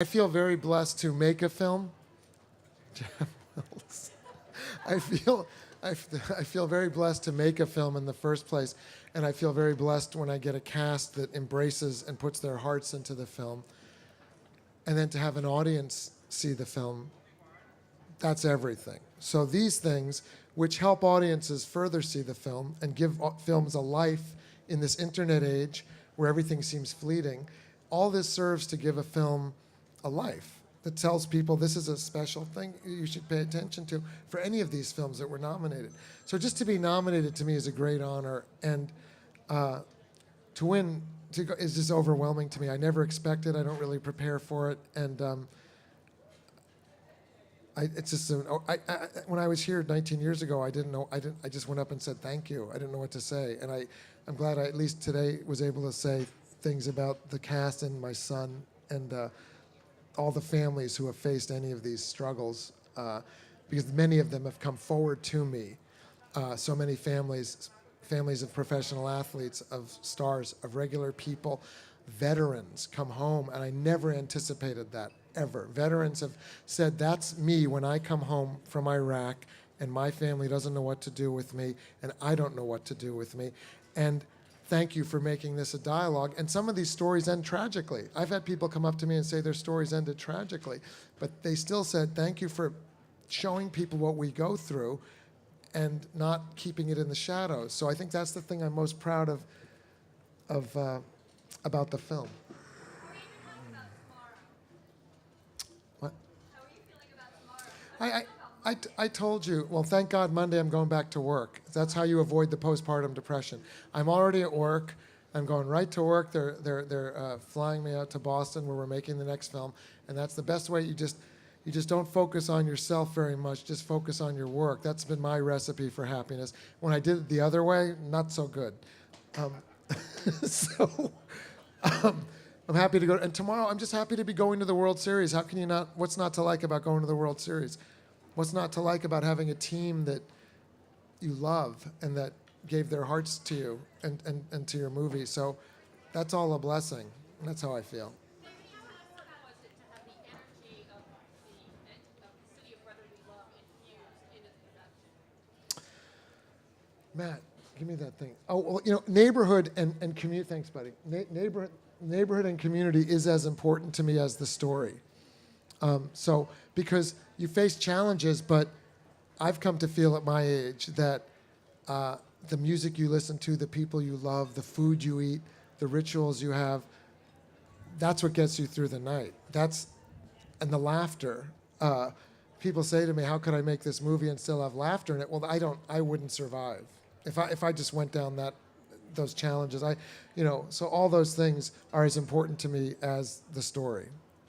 I feel very blessed to make a film. I feel I feel very blessed to make a film in the first place, and I feel very blessed when I get a cast that embraces and puts their hearts into the film, and then to have an audience see the film. That's everything. So these things, which help audiences further see the film and give films a life in this internet age where everything seems fleeting, all this serves to give a film a life that tells people this is a special thing you should pay attention to for any of these films that were nominated. So just to be nominated to me is a great honor, and to win is just overwhelming to me. I never expected. I don't really prepare for it, and it's just when I was here 19 years ago, I didn't know. I just went up and said thank you. I didn't know what to say, and I'm glad I at least today was able to say things about the cast and my son and all the families who have faced any of these struggles, because many of them have come forward to me. So many families of professional athletes, of stars, of regular people, veterans come home, and I never anticipated that, ever. Veterans have said, that's me when I come home from Iraq, and my family doesn't know what to do with me, and I don't know what to do with me. And thank you for making this a dialogue. And some of these stories end tragically. I've had people come up to me and say their stories ended tragically, but they still said, thank you for showing people what we go through and not keeping it in the shadows. So I think that's the thing I'm most proud of about the film. What? How are you feeling about tomorrow? I told you, well, thank God Monday I'm going back to work. That's how you avoid the postpartum depression. I'm already at work. I'm going right to work. They're flying me out to Boston where we're making the next film, and that's the best way. You just don't focus on yourself very much. Just focus on your work. That's been my recipe for happiness. When I did it the other way, not so good. So I'm happy to go. And tomorrow, I'm just happy to be going to the World Series. How can you not? What's not to like about going to the World Series? What's not to like about having a team that you love and that gave their hearts to you and to your movie? So that's all a blessing. That's how I feel. How was it to have the energy of the city of brotherly love infused into the production? Matt, give me that thing. Oh, well, neighborhood and community. Thanks, buddy. Neighborhood and community is as important to me as the story. So because you face challenges, but I've come to feel at my age that the music you listen to, the people you love, the food you eat, the rituals you have, that's what gets you through the night. And the laughter. People say to me, how could I make this movie and still have laughter in it? Well, I wouldn't survive. If I just went down those challenges, so all those things are as important to me as the story.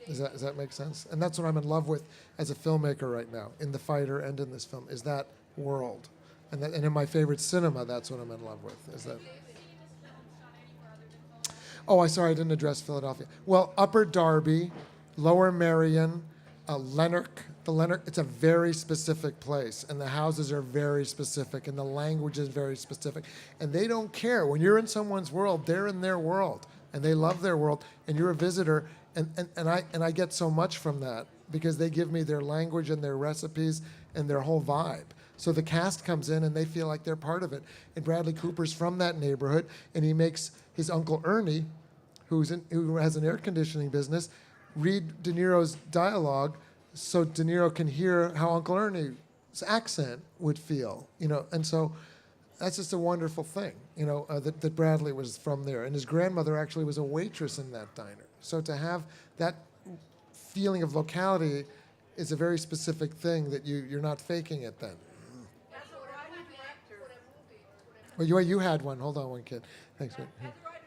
Does that make sense? And that's what I'm in love with as a filmmaker right now, in The Fighter and in this film, is that world. And in my favorite cinema, that's what I'm in love with. Is that? Oh, sorry, I didn't address Philadelphia. Well, Upper Darby, Lower Merion, Lennox. The Lennox, it's a very specific place, and the houses are very specific, and the language is very specific. And they don't care. When you're in someone's world, they're in their world, and they love their world, and you're a visitor. And I get so much from that because they give me their language and their recipes and their whole vibe. So the cast comes in and they feel like they're part of it. And Bradley Cooper's from that neighborhood, and he makes his Uncle Ernie, who has an air conditioning business, read De Niro's dialogue so De Niro can hear how Uncle Ernie's accent would feel. And so that's just a wonderful thing, that Bradley was from there. And his grandmother actually was a waitress in that diner. So to have that feeling of locality is a very specific thing that you're not faking it then. As a writing director, Well, you had one. Hold on one kid. Thanks. as a writing